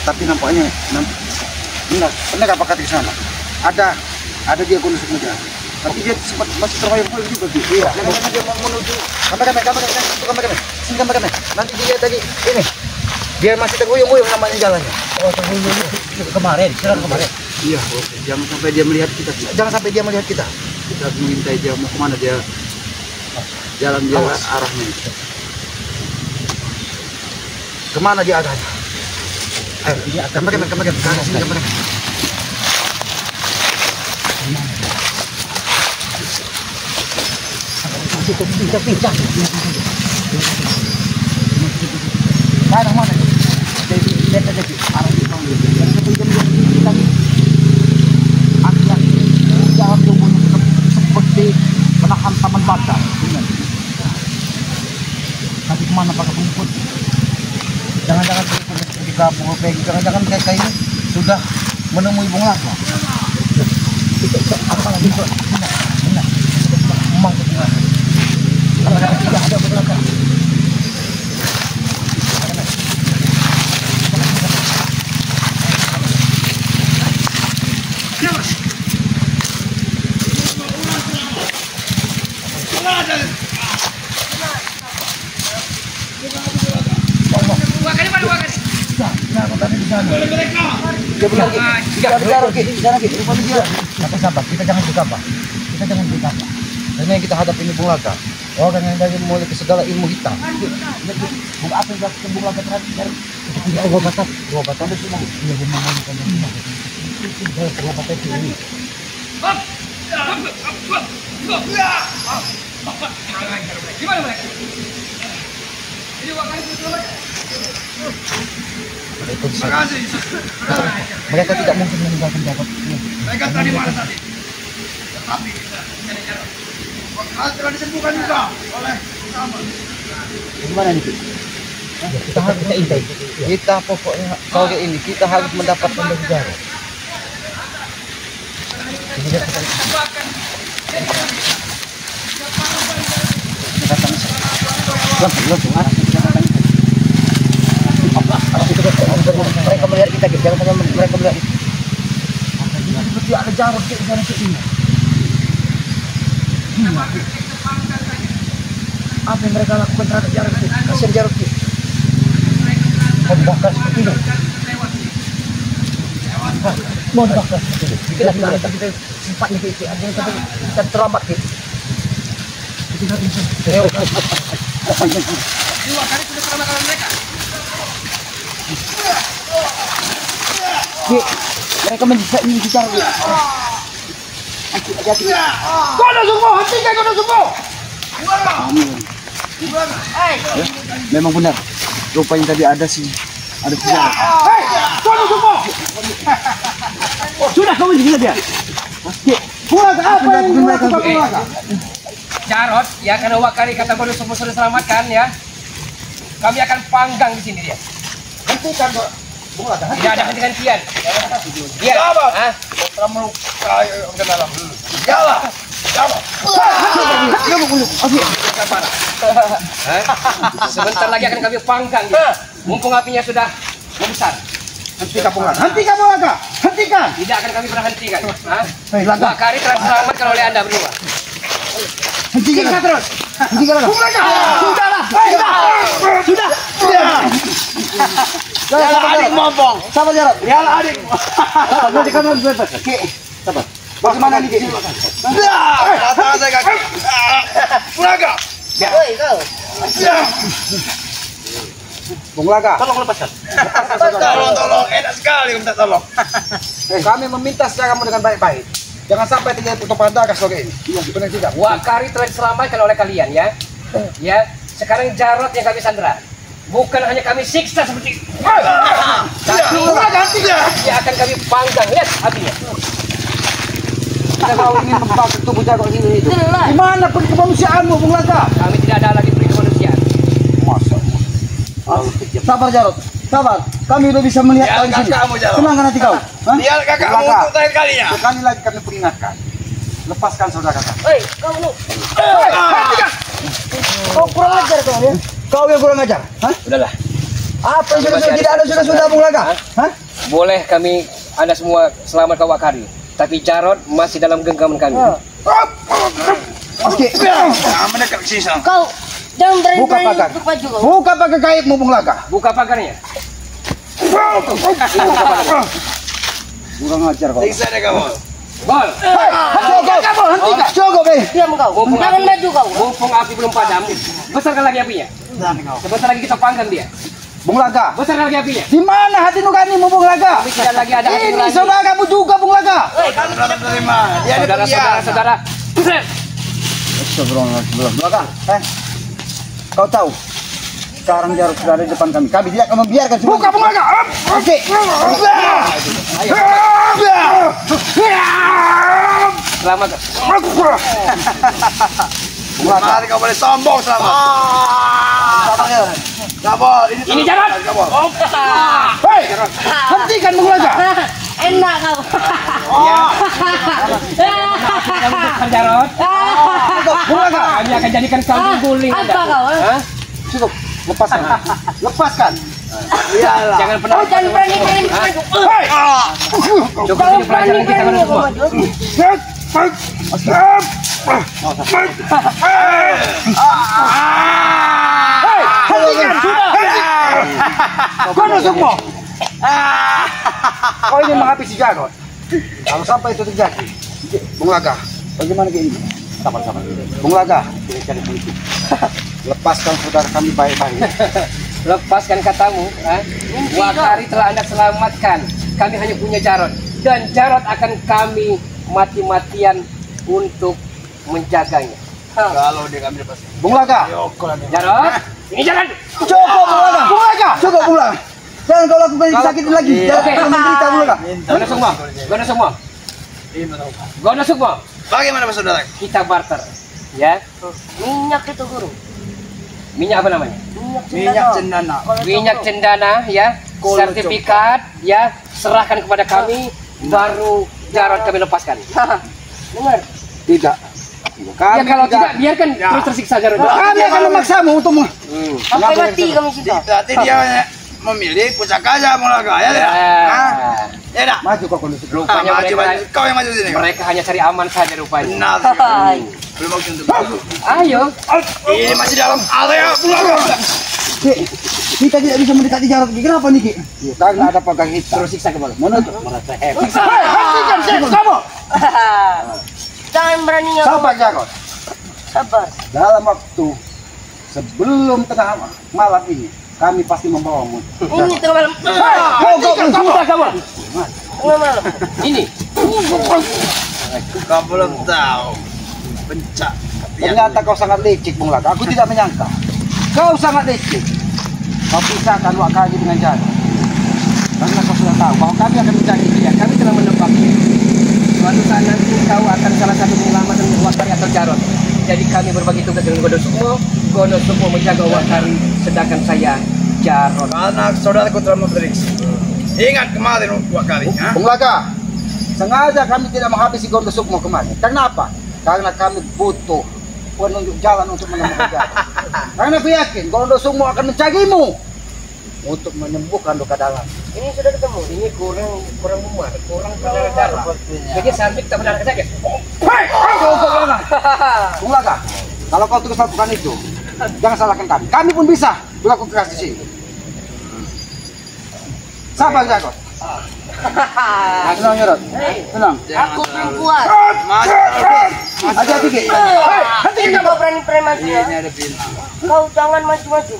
tapi nampaknya benar apa kata ke sana. Ada dia konusuk muda. Tapi dia sempat masih terhoyong-hoyong juga gitu. Iya. Karena dia mau menuju kamera. Sini kamera. Nanti dia tadi ini. Dia masih tergoyong-goyong namanya jalannya. Oh, tergoyong kemarin. Iya, jangan sampai dia melihat kita. Kita mengintai dia mau kemana dia. Jalan dia arahnya. Kemana dia arahnya? Ayo, ini kamera. Sini kamera. Pincang. Mana? Lihat aja sih. Arah jangan tunggu seperti menahan taman bakar. Tapi kemana pakai rumput? Jangan-jangan di kampung jangan kayak ini sudah menemui bunga apa? Apa lagi? Benar. Memang bunga. Tidak ada bunga. Kita jangan gegabah. Karena yang kita hadapi ini Bung Laga. Oh, karena dari mulai ke segala ilmu hitam. Bung apa yang dilakukan Bung Laga terakhir? Dua batang itu semua. Iya, dua batang itu ini. Gimana mereka? Ini wakil itu lagi. Mereka tidak mungkin meninggalkan jabat. Mereka tadi mana tadi? Tapi telah disembuhkan juga oleh sama. Gimana nih? Kita intai. Kita pokoknya sore ini kita harus mendapatkan dari jarak. Mereka melihat kita, jangan sampai mereka melihat itu. Seperti ada jarak ini. Apa yang mereka lakukan terhadap jarak itu? Kasihan jarak itu. Mau dibakar seperti ini. Mau dibakar seperti ini. Kita sempat nih itu. Kita terlambat gitu. Kita bisa. Dua kali sudah terlambat mereka. Mereka mengejar dia. Kono semua, hentikan kono semua. Memang benar. Rupanya tadi ada sejarah. Kono semua. Sudah kamu gila dia. Pulang apa yang dilakukan? Jarot, ya karena wakari kata kono semua sudah selamatkan ya. Kami akan panggang di sini dia. Hentikan, Pak. Tidak ada henti-hentian. Dia. Hah? Kamu kayak ke dalam dulu. Jalan. Sebentar lagi akan kami panggang dia. Mumpung apinya sudah membesar. Hentikan, Laga. Hentikan. Tidak akan kami pernah hentikan. Wakari telah diselamatkan oleh Anda berdua. Hentikan terus. Sudah. Jalan adik mompong. Sabar jarak. Jalan adik. Nanti kamu bebas. Sabar. Bagaimana nih? Datang saya kaki. Laga. Woi kau. Bung Laga. Tolong lepaskan. Tolong. Enak sekali minta tolong. Kami meminta secara dengan baik-baik. Jangan sampai terjadi pertumpahan darah sore ini. Iya, benar tidak? Wakari telah diselamatkan oleh kalian ya. Ya, sekarang Jarot yang kami sandera. Bukan hanya kami siksa seperti tapi dia akan kami panggang. Lihat apinya. Kita kau ingin membakar tubuh Jarot ini itu. Di mana kemanusiaanmu, Bung Laga? Kami tidak ada lagi beri kemanusiaan. Masa. Sabar Jarot. Sabar. Kami udah bisa melihat Biar kakakmu Jarot. Tenang nanti kau. Biar kakakmu untuk terakhir kalinya. Sekali lagi kami peringatkan. Lepaskan saudara kakak. Hei, kamu. Kau kurang ajar kau ya. Kau yang kurang ajar. Hah? Udahlah. Apa yang sudah tidak ada sudah Bung Laga? Hah? Boleh kami Anda semua selamat ke Wakari, tapi Jarod masih dalam genggaman kami. Oke. Mendekat ke sini sana. Kau jangan Buka berani-berani pagar. untuk maju kau. Buka pagar gaibmu Bung Laga. Buka pagarnya. Kurang ajar kau. Siksa deh kamu. Gol. Hentikan. Coba be. Diam kau. Mumpung Jangan api- maju kau. Mumpung api belum padam, besarkan lagi apinya. Sebentar lagi kita panggang dia. Bung Laga. Besarkan lagi apinya. Di mana hati nuranimu Bung Laga? Kami tidak lagi ada hati Ini nurani. saudaramu juga Bung Laga. Saudara terima. Dia ada Saudara-saudara. Sebelum Laga. Kau tahu? Sekarang Jarod sudah ada di depan kami. Kami tidak akan membiarkan semua. Buka Bung Laga. Oke. Selamat. Bung Laga. Mari kau boleh sombong selamat. Sabar, Ini Jarod. Hei, hentikan Bung Laga. Enak kau. Kamu bukan Jarod. Bung Laga. Kami akan jadikan kambing guling Apa Anda. kau? Hah? Cukup. Lepaskan. Lepaskan. Iyalah. Jangan pernah. Kau jangan berani-berani maju. Hei. Cukup Kau ini pelajaran kita berani-berani baru kau semua. maju. Hei, hentikan sudah. Kau nusukmu. Kau ingin menghabisi Jarod. Kalau sampai itu terjadi, Bung Laga, bagaimana kayak ini? Sabar. Bung Laga, cari polisi. Lepaskan saudara kami baik-baik. Lepaskan katamu. Wakari telah Anda selamatkan. Kami hanya punya Jarod. Dan Jarod akan kami mati-matian untuk menjaganya. Kalau dia kami lepas. Bung Laga, Jarod, ini jalan. cukup Bung Laga. Bung Laga, cukup Bung Laga. Jangan kau lakukan sakit lagi. Jangan kau menderita Bung Laga. Gono semua. Gono semua. Bagaimana saudara? Kita barter. Ya. Minyak itu guru. Minyak apa namanya? Minyak cendana. Minyak cendana ya. Sertifikat ya. Serahkan kepada kami. Baru Jarod kami lepaskan. Dengar. Tidak. Ya kalau tidak biarkan terus tersiksa Jarod. Kami akan memaksamu untuk Sampai mati kami situ. Berarti dia memilih pusaka Mulaga ya tidak? Ya tidak? maju kau kondisi. Rupanya Maju, mereka, maju. Kau yang maju sini. mereka hanya cari aman saja rupanya. Benar. Hai. Belum waktu untuk itu. Ayo. Ini masih dalam area Mulaga. Kita tidak bisa mendekati Jarod. Kenapa nih Ki? Karena ada pagar hitam. Terus siksa kembali. Menutup. Siksa. Hentikan kamu. Jangan beraninya kau. Sabar Jarod. Sabar. Dalam waktu sebelum tengah malam ini, kami pasti membawamu. Ini tengah malam. Sudah kamu. Tengah malam. Ini. Kau belum tahu. Pencak. Ternyata kau sangat licik, Bung Laga. Aku tidak menyangka. Kau sangat licik. Kau pisahkan Wakari dengan Jarod. Karena kau sudah tahu bahwa kami akan mencari dia. Kami telah menebaknya. Suatu saat nanti kau akan salah satu penyelamatan Wakari atau Jarod. Jadi kami berbagi tugas dengan Gono Sukmo. Gono Sukmo menjaga Wakari, sedangkan saya Jarod. Anak saudaraku telah memprediksi. Ingat kemarin kali, ha? Bung Laga, sengaja kami tidak menghabisi Gono Sukmo kemarin. Kenapa? Karena kami butuh penunjuk jalan untuk menemukan Jarod. Karena aku yakin Gono Sukmo akan mencarimu untuk menyembuhkan luka dalam. Ini sudah ketemu. Ini kurang muat, kurang berdarah. Jadi sambil kita berdarah saja. Bung Laga, kalau kau terus lakukan itu, jangan salahkan kami. Kami pun bisa berlaku keras di sini. Sabar Jarod. Tenang Jarod. Tenang. Aku belum kuat. Hati-hati Ki. Ini kau berani-berani maju ya. Ini ada bintang. Kau jangan maju-maju.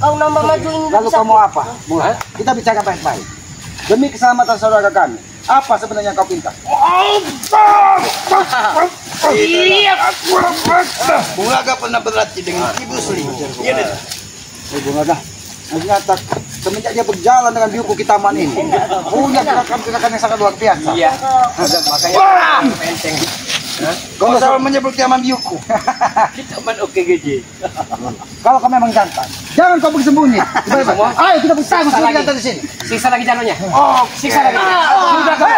Kau nambah maju ini Lalu bisa. kau mau apa? Bung Laga, kita bicara baik-baik. Demi keselamatan saudara kami, apa sebenarnya kau pinta? Mulaga pernah berlatih dengan Ibu Sri. Iya tidak? Bung Laga, ternyata semenjak dia berjalan dengan biuku Kitaman ini, punya gerakan-gerakan yang sangat luar biasa. Iya. Makanya penteng. Kau Kau selalu menyebut Kitaman biuku. Kita man oke gaji. Kalau kau memang jantan, jangan kau bersembunyi. Semua. Ayo kita bersama Siksa lagi. jantan di sini. Siksa lagi Jarodnya. Oh, Siksa lagi. Sudah kamu.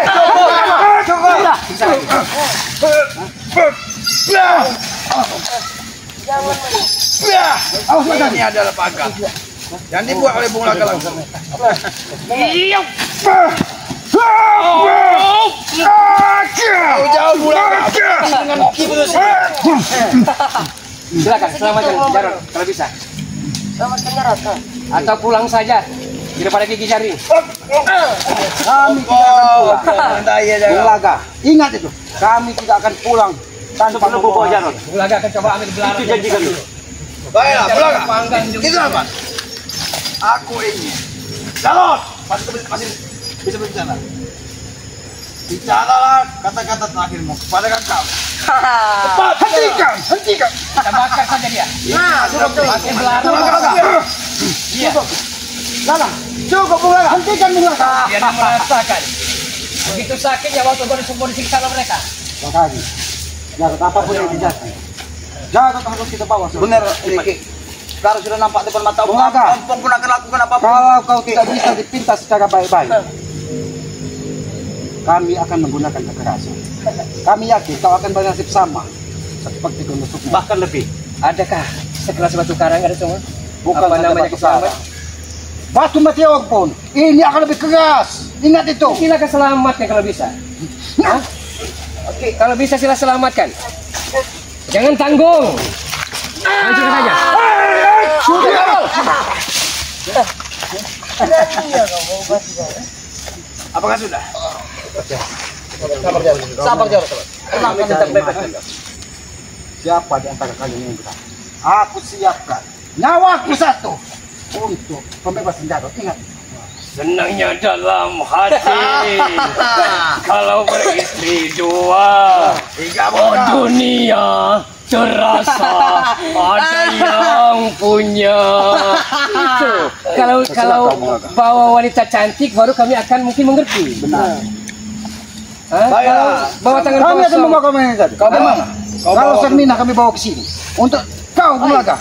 Sudah. Siksa lagi. Jangan maju. awas Laga. Ini adalah pagar. Jangan dibuat oleh Bung Laga langsung. Iya. Jauh-jauh Bung Laga. Dengan kipas. Silakan selamatkan Jarod kalau bisa. Selamatkan Jarod. Atau pulang saja daripada gigi jari. Kami tidak akan pulang. Bung Laga, ingat itu. Kami tidak akan pulang tanpa membawa Jarod. Bung Laga akan coba ambil belarang. Itu janji kami. Baiklah, Bung Laga. Itu apa? Aku ingin. Jarod, masih bisa berbicara. Bicaralah kata-kata terakhirmu kepada kakak. Cepat, hentikan. Kita bakar saja dia. Nah, Pakai belarang. Iya. Laga, cukup Bung Laga. Hentikan Bung Laga. Biar dia merasakan. Begitu sakitnya waktu baru disiksa oleh mereka. Makanya, Jarod apapun yang terjadi, Jarod harus kita bawa. Benar, ini. Kalau sudah nampak depan mata Bung Laga, Ompong pun akan lakukan apapun. kalau kau tidak bisa dipintas secara baik-baik, kami akan menggunakan kekerasan. Kami yakin kau akan bernasib sama seperti penusuknya. Bahkan lebih. Adakah sekeras batu karang ada semua? Bukan Apa saja namanya batu kesalahan? karang. Batu meteor pun ini akan lebih keras. Ingat itu. Silakan selamatkan kalau bisa. Hah? Oke, kalau bisa sila selamatkan. Jangan tanggung. Hancurkan saja. Apakah sudah? Sabar Jarod. Tenangkan dan bebaskan. Siapa di antara kalian yang berani? Aku siapkan nyawaku satu untuk pembebasan Jarod. Ingat. Senangnya dalam hati kalau beristri dua. Oh dunia terasa ada yang punya. Itu kalau bawa wanita cantik baru kami akan mungkin mengerti. Benar. Hah? Kalau bawa tangan Kami akan kosong. membawa kamu yang tadi. Kau bawa. Kalau Sermina kami bawa ke sini untuk kau Bung Laga.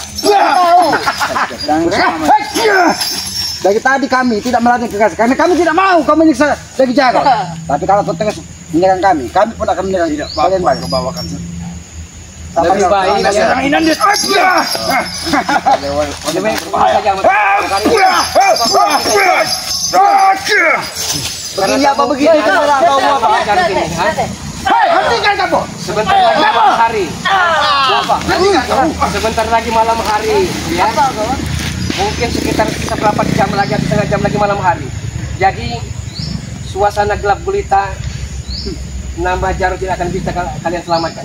Dari tadi kami tidak melatih kekerasan karena kami tidak mau kau menyiksa dari Jarod. Tapi kalau kau terus menyerang kami pun akan menyerang kalian balik. Kau bawakan. Lebih baik ya. Serang Inan dia. Lebih baik saja Begini apa begini? Kau mau apa? Hei, hentikan kamu. Sebentar lagi malam hari. Sebentar lagi malam hari, ya. Mungkin sekitar seberapa jam lagi atau setengah jam lagi malam hari. Jadi suasana gelap gulita. Nama Jarod tidak akan bisa kalian selamatkan.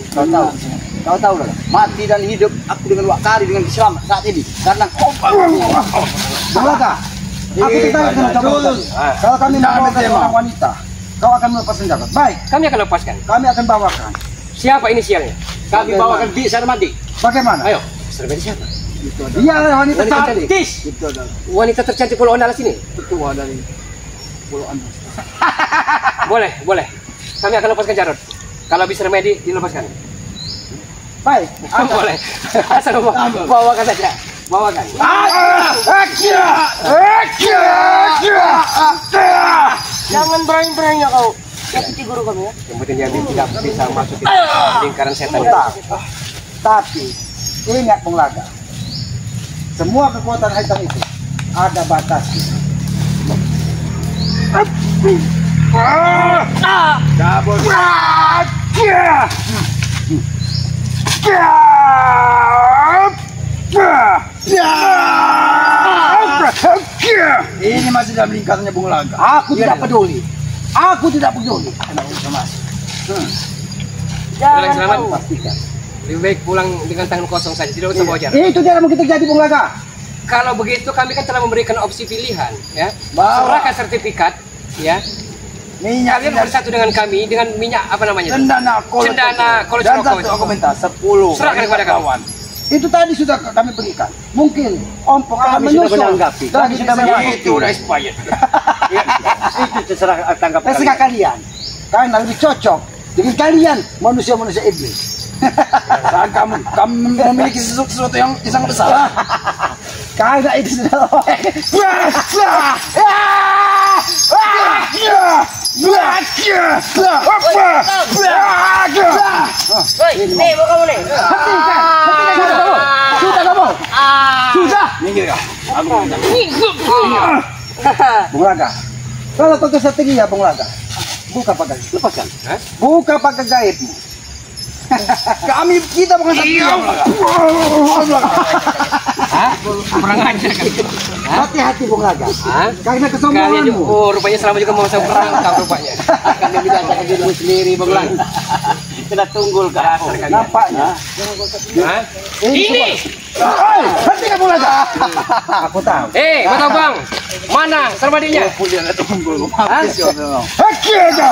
Kau tahu lah, mati dan hidup aku dengan Wakari dengan selamat saat ini karena Bung Laga. Aku kita akan coba. Kalau kami membawa seorang wanita, kau akan melepaskan Jarod. Baik, Kami akan lepaskan. kami akan bawakan. Siapa inisialnya? Kami bawakan di Sarmadi. Bagaimana? Ayo, Sermedi siapa? Dia wanita cantik. Tis, Itu adalah wanita tercantik Pulau Andalas ini. ketua dari Pulau Andalas. Boleh. Kami akan lepaskan Jarod. Kalau bisa remedi, dilepaskan. Baik, Boleh. Asal bawakan saja. Bawakan. Jangan berani-beraninya kau. Yakiti guru kami ya. Yang penting dia tidak bisa masuk ke lingkaran setan. Tapi ingat Bung Laga, semua kekuatan hitam itu ada batasnya. Ini masih dalam lingkarannya Bung Laga. Aku tidak peduli. Aku tidak peduli. Jangan selamat. kau. Pastikan. Lebih baik pulang dengan tangan kosong saja, tidak usah bawa Jarod. Itu tidak mungkin terjadi Bung Laga. Kalau begitu kami kan telah memberikan opsi pilihan, ya. Bawa. Serahkan sertifikat, ya. Minyak Kalian bersatu dengan kami dengan minyak apa namanya? itu? Cendana Kolo. Cendana Kolo Dan Cokro satu itu. aku minta 10. Serahkan kepada kawan. Itu tadi sudah kami berikan. Mungkin Ompong akan menyusul. Kami sudah menanggapi. Itu udah expired. Itu terserah tanggapan terserah kalian. Karena lebih cocok dengan kalian manusia-manusia iblis. kamu memiliki sesuatu yang sangat besar. Karena itu sudah Nih, bawa kamu nih. Sudah kamu. Ah. Sudah. Minggir kau. Bung Laga, kalau kau strategi ya Bung Laga, buka pagar, lepaskan. Buka pagar gaibmu. Kita bukan strategi. Kurang ajar kan? Hati-hati Bung Laga. Karena Kalian kesombonganmu. juga, rupanya selama juga mau saya perangkap rupanya. Kalian juga akan dirimu sendiri Bung Lang. Kita tunggul ke asal kalian. Nampaknya. Ini. Hati kamu Laga. Aku tahu. Mata Bang, mana sarmadinya? Haki aja.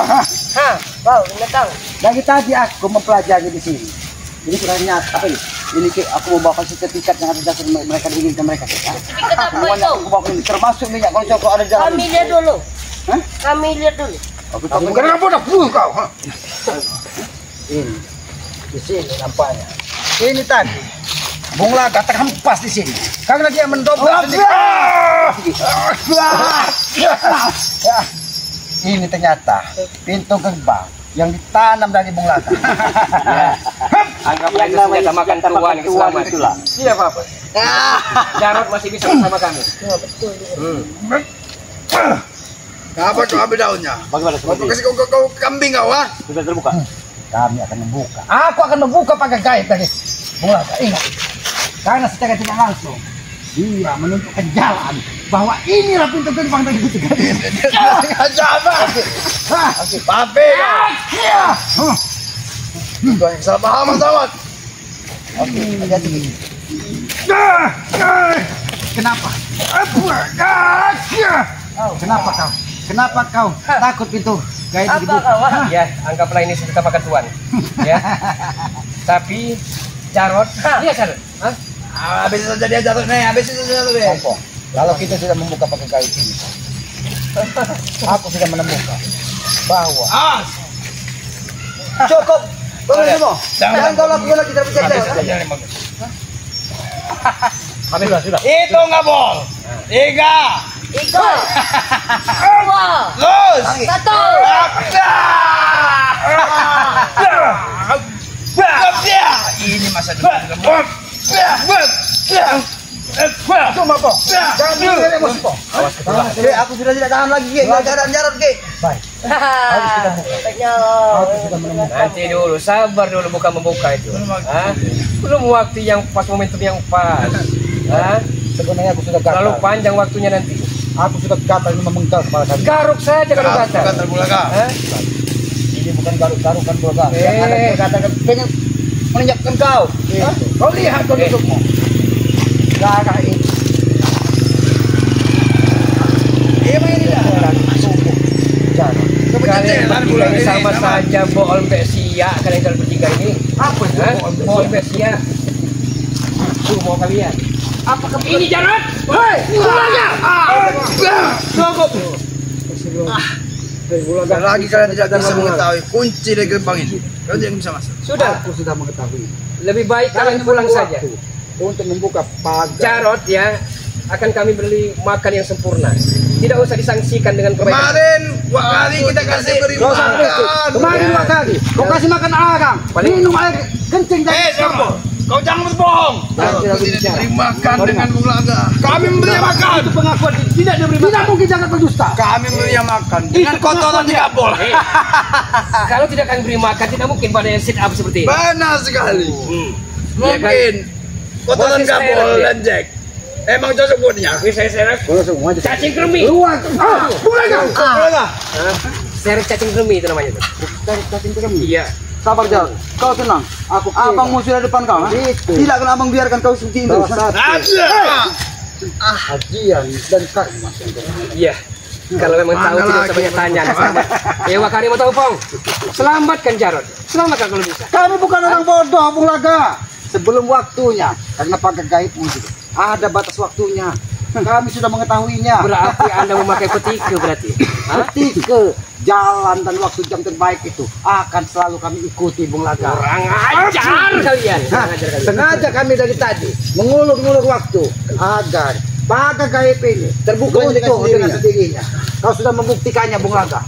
Wow, ini tahu. Dari tadi aku mempelajari di sini. Ini kurang nyata apa ini? Ini aku mau bawa sertifikat yang ada dasar mereka diinginkan mereka. Sertifikat apa Semuanya itu? aku bawa ini termasuk minyak kalau ada jalan. Kami lihat dulu. Hah? Kami lihat dulu. Aku kenapa udah kau? Ini di sini nampaknya. Ini tadi Bung Laga terhempas di sini karena dia mendobrak ini ternyata pintu gerbang yang ditanam dari Bung Laga. Anggaplah itu senjata makan tuan keselamatan. Tidak apa-apa. Jarod masih bisa bersama kami. Apa kau ambil daunnya? Bagaimana Kau kasih kau kambing kau ah? Sudah terbuka. Kami akan membuka. Aku akan membuka pakai gaib tadi. Bung Laga, ingat. Karena secara tidak langsung dia menunjukkan jalan bahwa inilah pintu gerbang dari pintu gaib. Pape kau. Kau yang salah paham Samad. Oke, hati-hati. Kenapa? Kenapa kau? Kenapa kau takut pintu gaib Apa dibuka? kau? Ya, anggaplah ini senjata makan tuan. Ya. Tapi Jarod, lihat Jarod. Habis itu jadi jatuh nih, habis itu jatuh deh. Sombong. Kalau kita sudah membuka pakai gaib ini, aku sudah menemukan bahwa cukup. Boleh semua. Jangan kau lakukan lagi tidak bisa. Habis sudah. Itu nggak bol. 3. Iko. Dua. Los. Satu. Ini masa depan. Cuma kok. Jangan bikin emosi kok. Aku sudah tidak tahan lagi. Jarod ke. Baik. Aku sudah menemukan. Nanti dulu, sabar dulu bukan membuka itu. Belum waktu yang pas, momentum yang pas. Sebenarnya aku sudah gatal. Terlalu panjang waktunya nanti. Aku sudah gatal ini memenggal kepala kami. Garuk saja kalau gatal. Gatal Bulaga. Ini bukan garuk-garuk kan Bulaga. Yang ada katakan pengen menginjakkan kau. Kau lihat kondisimu. Gaga ini. Ini dah. Kalian bertiga ini sama saja bohong besia. Kalian kalau bertiga ini apa itu bohong besia? Tuh mau kalian. Apakah ini Jarod? Hei, pulangnya! Lagi kalian tidak bisa mengetahui kunci dari gerbang ini. Kalian tidak bisa masuk. Sudah, Aku sudah mengetahui. lebih baik kalian pulang saja. Untuk membuka pagar. Jarod ya, akan kami beri makan yang sempurna. Tidak usah disangsikan dengan kebaikan. Kemarin dua kali kita kasih beri makan. Kemarin dua kali. Kau kasih makan arang. Minum air kencing dari siapa? Kau jangan berbohong. Kau tidak diberi makan dengan Bulaga. Kami memberi makan. Itu pengakuan tidak diberi makan. Tidak mungkin jangan berdusta. Kami memberi makan dengan kotoran tidak boleh. Kalau tidak akan beri makan, tidak mungkin pada yang sit up seperti ini. Benar sekali. Mungkin kotoran gabol dan Jack. Emang cocok buatnya. Tapi saya seret cacing kremi. Bulaga. Seret cacing kremi itu namanya. Cacing kremi. Iya. Sabar Jarod. Kau tenang. Abangmu sudah depan kau. Tidak akan abang biarkan kau seperti itu. Hajian dan karma. Iya. Kalau memang tahu tidak usah banyak tanya. Dewa Kari mau tahu Pong. Selamatkan Jarod. Selamatkan kalau bisa. Kami bukan orang bodoh, Bung Laga. Sebelum waktunya, karena pagar gaibmu itu ada batas waktunya. Kami sudah mengetahuinya. Berarti Anda memakai petike berarti. Petike, jalan dan waktu jam terbaik itu akan selalu kami ikuti, Bung Laga. Kurang ajar kalian. Sengaja kami dari tadi mengulur-ngulur waktu agar pagar gaib ini terbuka untuk dengan sendirinya. Kau sudah membuktikannya, Bung Laga.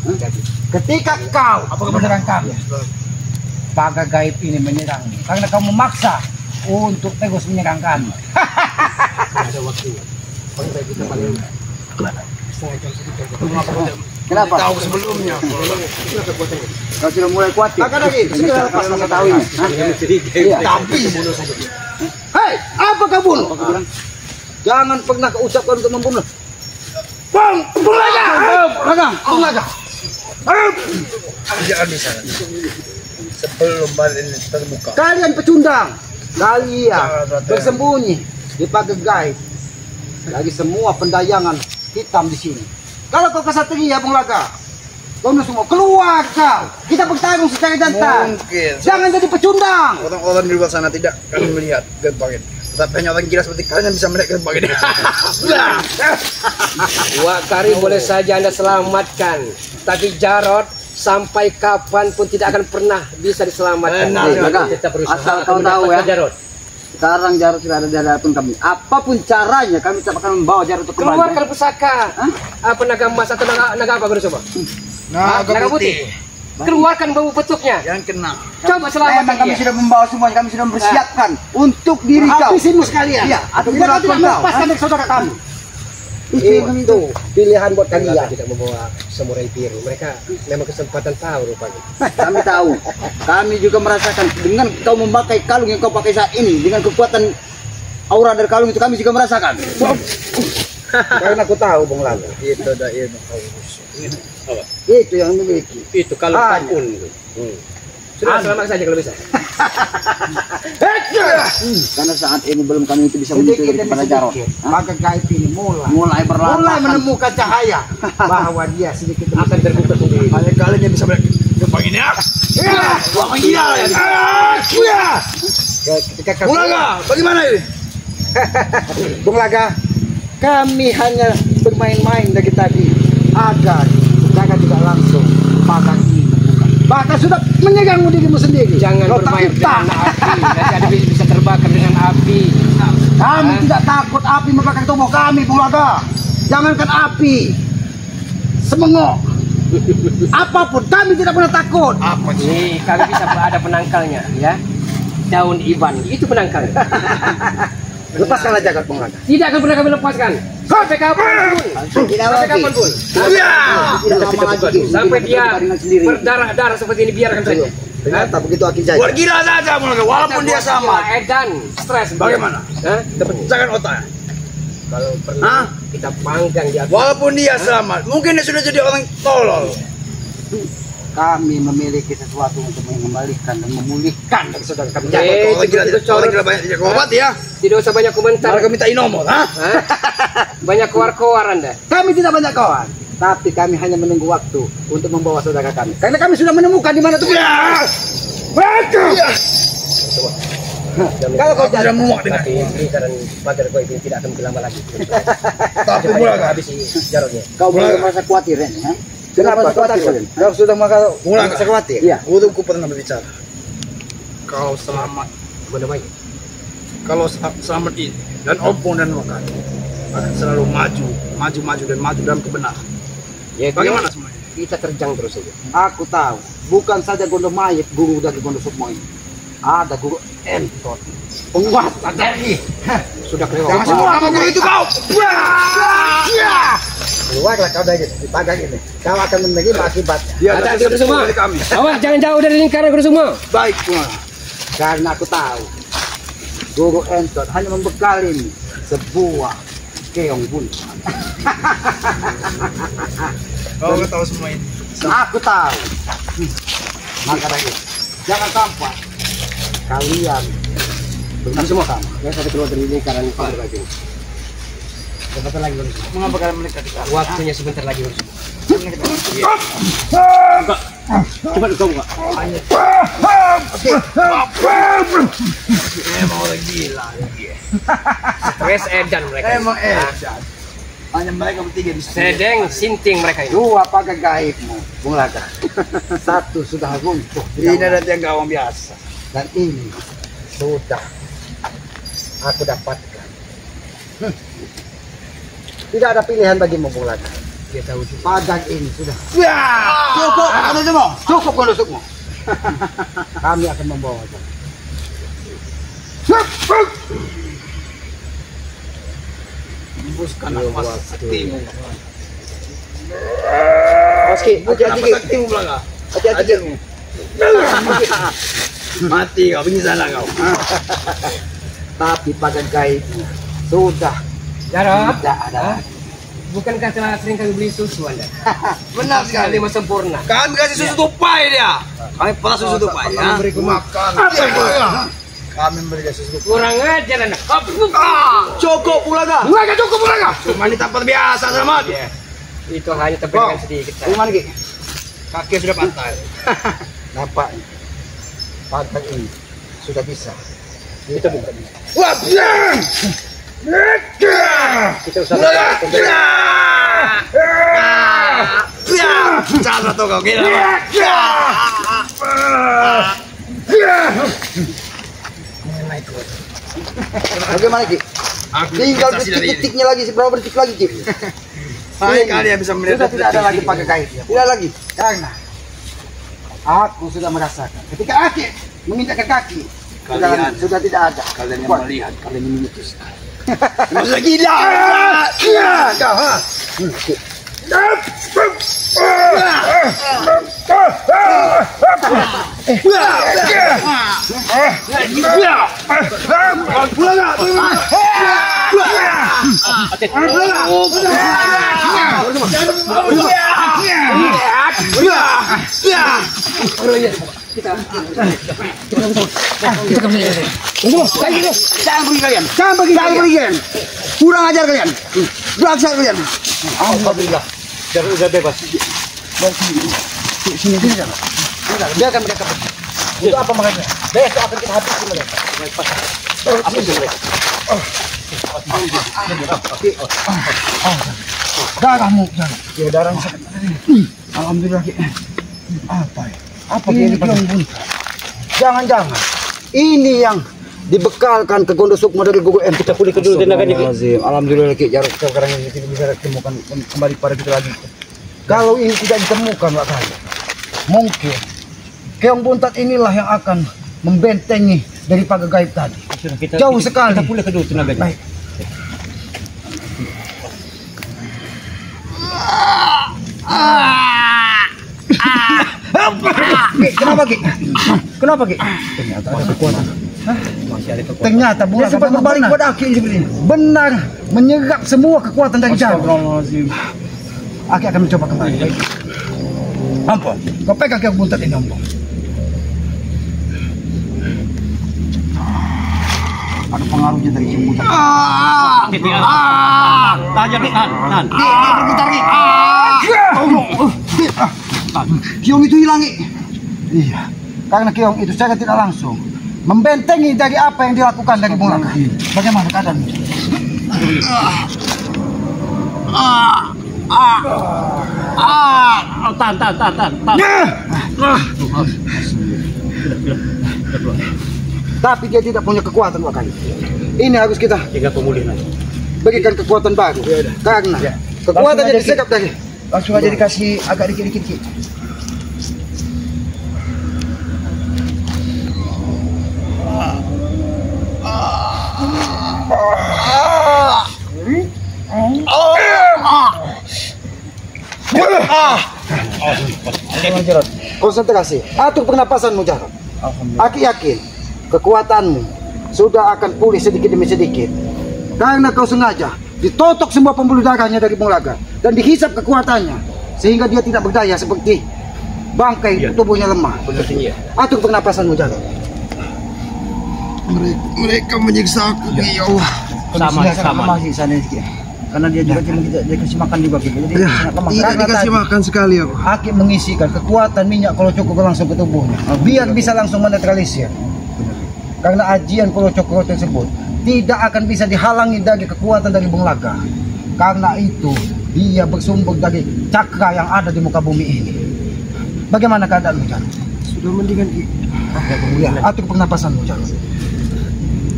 Ketika kau menyerang kami, pagar gaib ini menyerang karena kau memaksa untuk terus menyerang kami. Ada waktu. Sampai kita paling setengah jam sedikit. Kenapa? Tahu sebelumnya. Kau sudah mulai khawatir. Akan lagi. Sudah pas mengetahuinya. Iya. Tapi. Hei, apa kabul? Aku bilang, jangan pernah kau ucapkan untuk membunuh. Bang, bulaga. Bulaga. Jangan di sana. Sebelum badan ini terbuka. Kalian pecundang. Kalian bersembunyi di pagar gaib. Lagi semua pendayangan hitam di sini. Kalau kau kesatria, Bung Laga, kau semua keluar kau. Kita bertarung secara jantan. Mungkin. Jangan jadi pecundang. Orang-orang di luar sana tidak akan melihat gerbang ini. Tetapi hanya orang gila seperti kalian yang bisa melihat gerbang ini. Wak Kari boleh saja Anda selamatkan, tapi Jarod sampai kapanpun tidak akan pernah bisa diselamatkan. Benar, Laga, Kita berusaha asal untuk kau tahu mendapatkan ya. Jarod. Sekarang Jarod sudah ada di hadapan kami. Apapun caranya, kami tetap akan membawa Jarod itu kembali. Keluarkan pusaka. Apa naga emas atau naga apa Guru Soba? Naga putih. Keluarkan bau petuknya. Yang kena. Coba selamatkan Memang kami dia. sudah membawa semuanya, kami sudah mempersiapkan untuk diri kau. Habisimu sekalian. Iya, atau tidak kau tidak melepaskan dari saudara kami. Itu pilihan buat kalian. Tidak membawa samurai biru. Mereka memang kesempatan tahu rupanya. Kami tahu. Kami juga merasakan dengan kau memakai kalung yang kau pakai saat ini, dengan kekuatan aura dari kalung itu kami juga merasakan. Karena aku tahu, Bung Laga. Itu ada ilmu Itu yang memiliki. Itu kalau apapun. Sudah selamat saja kalau bisa. Karena saat ini belum kami itu bisa mencuri kepada Jarod. Maka gaib ini Mulai berlaku. mulai menemukan cahaya bahwa dia sedikit Akan terbuka sendiri. hanya kalian yang bisa melihat gerbang ini. Wah, gila. Ketika Bulaga, bagaimana ini? Bung Laga, kami hanya bermain-main dari tadi agar Laga tidak langsung makan ini. Bahkan sudah menyegangmu dirimu sendiri. jangan Kau bermain tak dengan api. Nanti ada bisa terbakar dengan api. Kami tidak takut api membakar tubuh kami, Bung Laga. Jangankan api, semengok, apapun kami tidak pernah takut. Apa sih? Nih, kami bisa ada penangkalnya, ya. Daun iban, itu penangkalnya. Lepaskanlah jagat, Bung Laga. Tidak akan pernah kami lepaskan. Sampai kapanpun. Tidak Sampai lagi. kapanpun. Tidak lama lagi. Sampai dia Dengan sendiri. berdarah-darah seperti ini, biarkan saja. Ternyata begitu Aki Jaya. Buat gila saja, Bulaga, walaupun dia sama. Edan, stres. Bagaimana? Hah? Pecahkan otaknya. Kalau pernah kita panggang di atas. Walaupun dia selamat, mungkin dia sudah jadi orang tolol. Kami memiliki sesuatu untuk mengembalikan dan memulihkan dari saudara kami. Orang gila banyak tidak obat ya. Tidak usah banyak komentar. Mereka minta nomor, ha? Hah? Banyak keluar-keluar Anda. Kami tidak banyak kawan, tapi kami hanya menunggu waktu untuk membawa saudara kami. Karena kami sudah menemukan di mana tuh. Ya. Kalau kau Tidak muak dengan. Tapi ini karena pagar kau ini tidak akan lama lagi. Tapi Bulaga, habis Jarodnya. Kau boleh merasa khawatir, ya? Kenapa khawatir? Kau sudah merasa khawatir? Iya. Waktu pernah berbicara. Kalau selamat, Mana baik? kalau selamat ini dan ompong dan makan akan selalu maju dan maju dalam kebenaran. Ya, Bagaimana semuanya? kita terjang terus saja. Aku tahu, bukan saja Gondomayit guru dari Gondo Sukmo ini. Ada guru Entot, penguasa dari. Sudah kelewat. Jangan semua nama guru itu kau. Keluarlah kau dari pagar ini. Kau akan menerima akibatnya. Dia Ada adalah guru semua. dari kami. Awas jangan jauh dari lingkaran guru semua. Baik, Bulaga. Karena aku tahu, guru Entot hanya membekali sebuah keong bunyi. Kau nggak tahu semua ini. Aku tahu. Maka dari itu, jangan sampai kalian Guru semua kamu. Ya satu keluar dari lingkaran pagar baik ini. Sebentar lagi guru semua. Mengapa kalian menekat di sana? Waktunya sebentar lagi guru semua. coba kau buka. Emang orang gila. Stres edan mereka. Emang hanya mereka bertiga di sini. Sedeng sinting mereka ini. Dua pagar gaibmu, Bung Laga. Satu sudah runtuh. Ini ada yang gawang biasa. Dan ini sudah aku dapatkan. Tidak ada pilihan bagimu, Bung Laga. Dia tahu juga. Pagar ini sudah Cukup, ada semua. cukup Gondo Sukmo. Kami akan membawa. Hembuskan nafas saktimu. Oke, Nafas saktimu Belaga. hati-hati. Mati kau, pergi sana kau. Tapi pada gaib sudah Jarot, tidak ada. bukankah telah sering kami beli susu Anda? Benar sekali. Kali sempurna. Kami kasih susu tupai dia. Kami pernah susu tupai ya. Memberiku makan. Apa itu? Kami memberikan susu. Kurang ajar Anda. Cukup Belaga. Bulaga cukup Bulaga. Cuma di tempat biasa Selamat. Itu hanya tepengan sedikit saja. Gimana Ki? Kaki sudah pantai. Nampak pagi ini sudah bisa. Itu bukan. Wah, Kita usah. Cara tuh kau gila. Bagaimana Ki? Tinggal detik-detiknya lagi, berapa detik lagi Ki? Baik kalian bisa melihat. Sudah tidak ada lagi pakai gaib. Tidak lagi. Karena aku sudah merasakan ketika Aki menginjakkan kaki sudah tidak ada. Kalian yang Kuat. melihat, kalian yang memutuskan. Masa gila. Kau ha. Jangan pergi kalian. Jangan pergi kalian. Kurang ajar kalian. Beraksa kalian. Alhamdulillah. Sudah bebas. Sini jangan. Biarkan mereka pergi. Itu apa makanya? Besok akan kita habisi mereka. Habisi mereka. Darahmu, ya darah sakit. Alhamdulillah. Apa ya? Apa ini pun? Jangan-jangan ini yang dibekalkan ke Gondosukma dari GGM. Kita pulih ke dulu tenaganya. Alhamdulillah Ki, jarak sekarang ini tidak bisa ditemukan kembali pada kita lagi. Kalau ini tidak ditemukan Pak Kali, mungkin Keong Buntat inilah yang akan membentengi dari pagar gaib tadi. Jauh sekali. Kita pulih ke dulu tenaganya. Baik. Kenapa Ki? Kenapa Ki? Ternyata ada kekuatan. Ternyata bola sempat berbalik pada Aki seperti ini. Benar menyerap semua kekuatan dari jauh. Aki akan mencoba kembali. Ampun. Kau pegang Keong Buntat ini ampun. Ada pengaruhnya dari Keong Buntat. Tajam nan. Dia berputar Ki. Keong itu hilang Ki. Iya. Karena Keong itu secara tidak langsung membentengi dari apa yang dilakukan dari Bulaga. Bagaimana keadaannya? Tan. Tapi dia tidak punya kekuatan Pak Kali. Ini harus kita berikan kekuatan baru. Karena kekuatannya disekap dari. Langsung aja dikasih agak dikit-dikit Ki. Konsentrasi, atur pernapasanmu Jarot. Aki yakin kekuatanmu sudah akan pulih sedikit demi sedikit. Karena kau sengaja ditotok semua pembuluh darahnya dari Bulaga dan dihisap kekuatannya sehingga dia tidak berdaya seperti bangkai tubuhnya lemah. Atur pernapasanmu Jarot. Mereka menyiksa aku ya Allah. Sama sih sana sedikit. Karena dia juga dia kasih makan juga gitu. Jadi Tidak dikasih makan sekali aku. Aki mengisikan kekuatan minyak kalau cukup langsung ke tubuhnya biar bisa langsung menetralisir. Karena ajian kalau cukup tersebut tidak akan bisa dihalangi dari kekuatan dari Bulaga. Karena itu dia bersumber dari cakra yang ada di muka bumi ini. Bagaimana keadaanmu Jarot? Sudah mendingan Ki. Ya, atur pernapasanmu Jarot.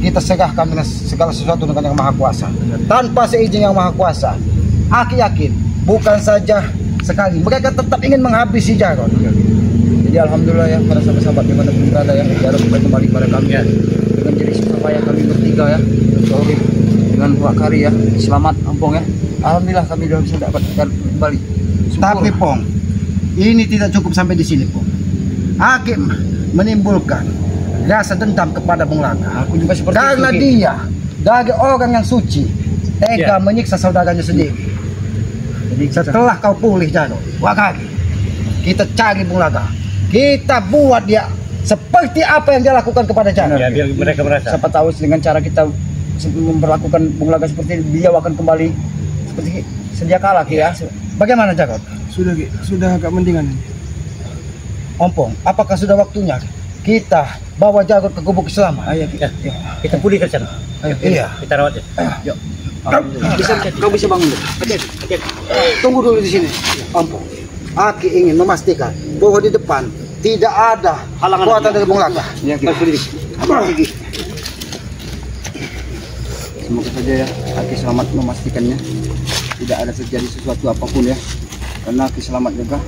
Kita serahkan dengan segala sesuatu dengan yang Maha Kuasa. Tanpa seizin yang Maha Kuasa, Aki yakin bukan saja sekali, mereka tetap ingin menghabisi Jarot. Jadi alhamdulillah ya para sahabat-sahabat dimanapun berada ya, Jarot kembali kepada kami ya. Dengan jadi supaya kami bertiga ya, Sohib, dengan Wak Kari ya. Selamat Pong ya. Alhamdulillah kami sudah bisa dapatkan kembali. Tapi Pong, ini tidak cukup sampai di sini Pong. Hakim menimbulkan rasa dendam kepada Bung Laga. Aku juga seperti Karena itu, Ki. dia dari orang yang suci tega menyiksa saudaranya sendiri. Jadi Setelah kau pulih Jarot, Wak Kari, kita cari Bung Laga. Kita buat dia seperti apa yang dia lakukan kepada Jarot. Ya, biar mereka merasa. siapa tahu dengan cara kita memperlakukan Bung Laga seperti ini, beliau akan kembali seperti sedia kala Ki ya. Bagaimana Jarot? Sudah Ki, sudah agak mendingan. Ompong, apakah sudah waktunya kita bawa Jarot ke gubuk Islama? Ayo Ki. Kita pulih ke sana. Ayo Iya. Kita rawat ya. Yuk. Kau bisa bangun dulu. Tunggu dulu di sini, Ompong. Aki ingin memastikan bahwa di depan tidak ada Halangan kekuatan lagi. dari Bung Laga. Ya, Ki. Semoga saja ya Aki selamat memastikannya tidak ada terjadi sesuatu apapun ya, karena Aki selamat juga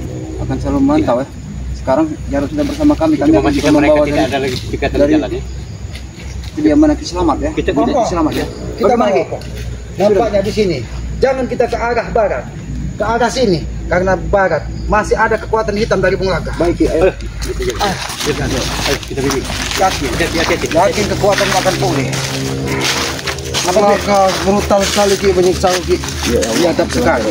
akan selalu memantau ya. Sekarang Jarot sudah bersama kami Kita akan memastikan juga mereka membawa tidak ada dari lagi dekatan dari- jalan ya. kediaman Aki selamat ya. Kita- Tidak Aki selamat ya. Kita Bagaimana, mau Ki? Ompong? Nampaknya di sini. Jangan kita ke arah barat, ke arah sini, karena barat masih ada kekuatan hitam dari Bung Laga. Baik Ki, ayo. Ayo kita pergi. Yakin, Hati-hati. yakin kekuatan akan pulih. Apakah brutal sekali Ki menyiksa Ki? Biadab sekali.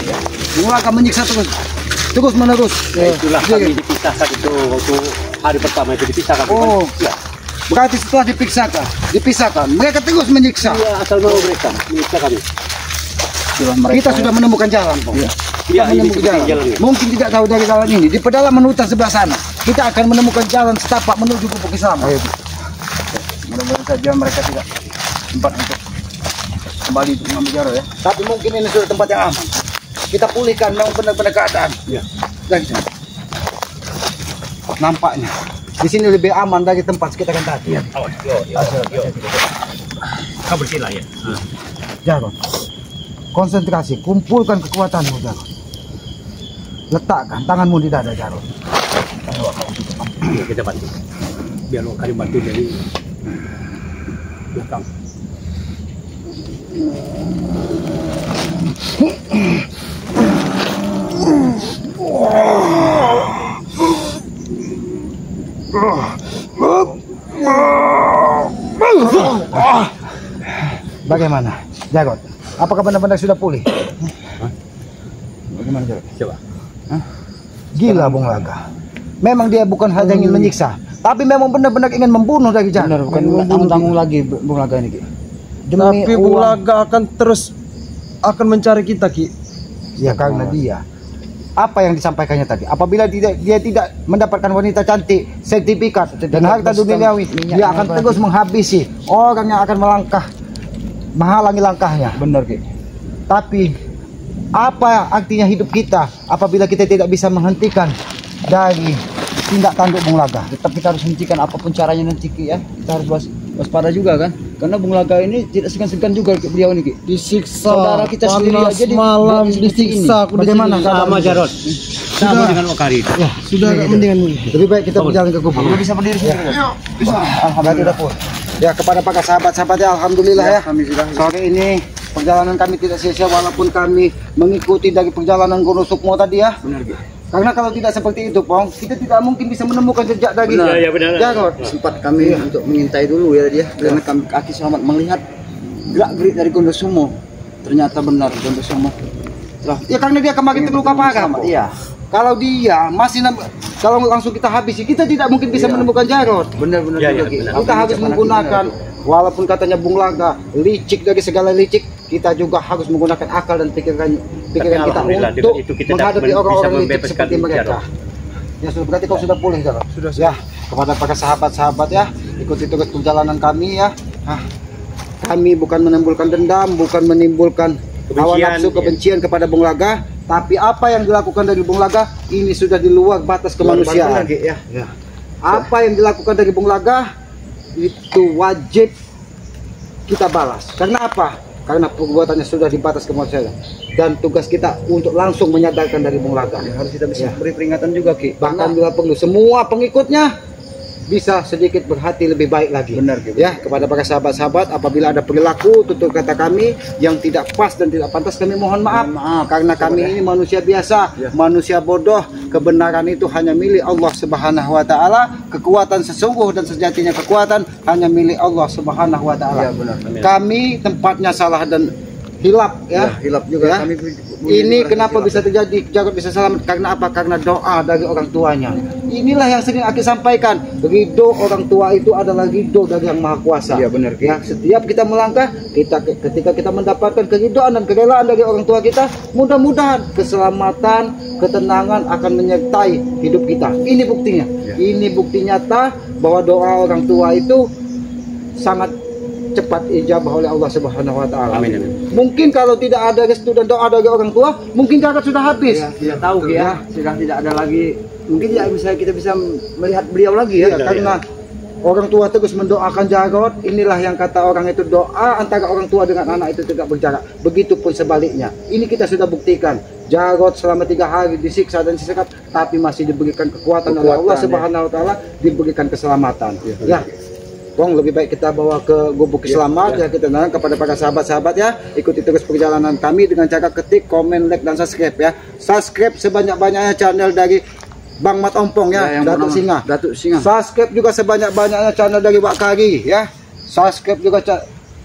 Bung Laga menyiksa terus menerus. Itulah kami dipisahkan itu waktu hari pertama itu dipisahkan. Oh. Ya. Berarti setelah dipisahkan, mereka terus menyiksa. Iya, asal mau mereka menyiksa kami. Itulah mereka. Kita sudah menemukan jalan, Pong. Iya. Ya, ini Menemukan kita jalan. jalannya. Mungkin tidak tahu dari jalan ini. Di pedalaman hutan sebelah sana, kita akan menemukan jalan setapak menuju gubuk Islama. Ayo, Ki. Mudah-mudahan saja mereka tidak sempat untuk kembali untuk mengambil Jarot ya. Tapi mungkin ini sudah tempat yang aman. Kita pulihkan memang benar-benar keadaan. Ya. Dan nampaknya di sini lebih aman dari tempat kita kan tadi. Awas, yo. Kau bersihlah ya. Jarot, konsentrasi, kumpulkan kekuatanmu, Jarot. Letakkan tanganmu di dada, Jarot. Ya, kita bantu. Biar lo kali bantu dari belakang. Bagaimana, Jarot? Apakah benar-benar sudah pulih? Bagaimana Jarot? Coba. Gila Bung Laga. Memang dia bukan hanya ingin menyiksa, tapi memang benar-benar ingin membunuh dari Benar, Jarot. bukan tanggung-tanggung lagi Bung Laga ini Ki. Demi Tapi Bung uang. Laga akan terus akan mencari kita Ki. Ya karena dia. Apa yang disampaikannya tadi? Apabila dia tidak mendapatkan wanita cantik, sertifikat dan harta duniawi, minyak dia akan abadi. terus menghabisi orang yang akan menghalangi langkahnya. Benar Ki. Tapi apa artinya hidup kita apabila kita tidak bisa menghentikan dari tindak tanduk Bung Laga? Tetap kita harus hentikan apapun caranya nanti Ki ya. Kita harus waspada juga kan. Karena Bung Laga ini tidak segan-segan juga beliau ini Ki. Disiksa. Saudara kita sendiri panas aja malam seperti ini. disiksa. Aku Bagaimana disiksa. Sama Jarot. Sama dengan Okari. Ya, Sudah agak mendingan Ki. lebih baik kita berjalan ke gubuk. Lu bisa berdiri sendiri. Ya. Alhamdulillah sudah pun. Ya kepada para sahabat-sahabat ya alhamdulillah ya. Kami sudah. Sore ini perjalanan kami tidak sia-sia walaupun kami mengikuti dari perjalanan Gunung Sukmo tadi ya. Benar Ki. Karena kalau tidak seperti itu, Pong, kita tidak mungkin bisa menemukan jejak dari Benar, ya, benar. Jarot. Sempat kami untuk mengintai dulu ya dia. Karena kami Aki selamat melihat gerak-gerik dari Gondosumo. Ternyata benar Gondosumo telah Ya karena dia kemarin terluka parah. Pong. Iya. Kalau dia masih kalau langsung kita habisi, kita tidak mungkin bisa Iya. menemukan Jarot. Benar-benar Ya, juga ya, Ki. benar. Kita harus menggunakan, walaupun katanya Bung Laga licik dari segala licik, kita juga harus menggunakan akal dan pikiran kita alhamdulillah, untuk dengan itu kita menghadapi bisa orang-orang licik membebaskan seperti mereka. Jarot. Ya sudah, berarti kau sudah pulih Jarot. Sudah. Ya, kepada para sahabat-sahabat ya, ikuti terus perjalanan kami ya. Kami bukan menimbulkan dendam, bukan menimbulkan hawa Kebencian, nafsu, kebencian kepada Bung Laga, tapi apa yang dilakukan dari Bung Laga ini sudah di luar batas kemanusiaan. Benar, Ki, ya. Ya. Apa yang dilakukan dari Bung Laga itu wajib kita balas. Karena apa? Karena perbuatannya sudah di batas kemanusiaan. Dan tugas kita untuk langsung menyadarkan dari Bung Laga. Harus kita bisa Ya. beri peringatan juga Ki. Bahkan bila perlu semua pengikutnya bisa sedikit berhati lebih baik lagi. Benar, Ki. Ya, kepada para sahabat-sahabat, apabila ada perilaku tutur kata kami yang tidak pas dan tidak pantas, kami mohon maaf. Karena kami ini manusia biasa, manusia bodoh. Kebenaran itu hanya milik Allah Subhanahu wa taala. Kekuatan sesungguh dan sejatinya kekuatan hanya milik Allah Subhanahu wa taala. Kami tempatnya salah dan hilap Hilap juga ya. kami. Ini kenapa bisa terjadi Jarod bisa selamat? Karena apa? Karena doa dari orang tuanya. Inilah yang sering aku sampaikan. Ridho orang tua itu adalah ridho dari Yang Maha Kuasa. Iya, benar, Ki. Ya, setiap kita melangkah, ketika kita mendapatkan keridhaan dan kerelaan dari orang tua kita, mudah-mudahan keselamatan, ketenangan akan menyertai hidup kita. Ini buktinya. Ini bukti nyata bahwa doa orang tua itu sangat cepat ijabah oleh Allah Subhanahu wa taala. Amin. Mungkin kalau tidak ada restu dan doa dari orang tua, mungkin kakak sudah habis. Tidak tahu ya, sudah tidak ada lagi. Mungkin tidak bisa kita bisa melihat beliau lagi ya. Karena orang tua terus mendoakan Jarod. Inilah yang kata orang itu, doa antara orang tua dengan anak itu tidak berjarak. Begitupun sebaliknya. Ini kita sudah buktikan. Jarod selama 3 hari disiksa dan disekat, tapi masih diberikan kekuatan oleh Allah Subhanahu wa taala, diberikan keselamatan. Ya. Bong, lebih baik kita bawa ke gubuk selamat ya, kita nanya kepada para sahabat-sahabat ya, ikuti terus perjalanan kami dengan cara ketik, komen, like dan subscribe ya. Subscribe sebanyak-banyaknya channel dari Bang Mat Ompong ya, Datuk Singa. Subscribe juga sebanyak-banyaknya channel dari Wak Kari ya. Subscribe juga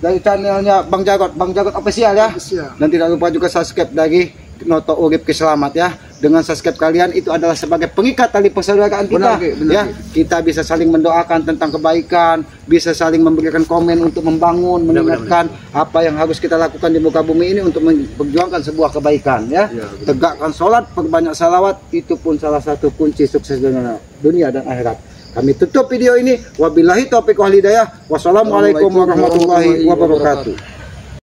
dari channelnya Bang Jarod official ya. Dan tidak lupa juga subscribe dari Noto Urip Selamat ya. Dengan subscribe kalian itu adalah sebagai pengikat tali persaudaraan kita. Ya, kita bisa saling mendoakan tentang kebaikan, bisa saling memberikan komen untuk membangun, mengingatkan apa yang harus kita lakukan di muka bumi ini untuk memperjuangkan sebuah kebaikan ya. Tegakkan sholat, perbanyak salawat, itu pun salah satu kunci sukses dunia dan akhirat. Kami tutup video ini. Wabillahi taufiq wal hidayah. Wassalamualaikum warahmatullahi wabarakatuh.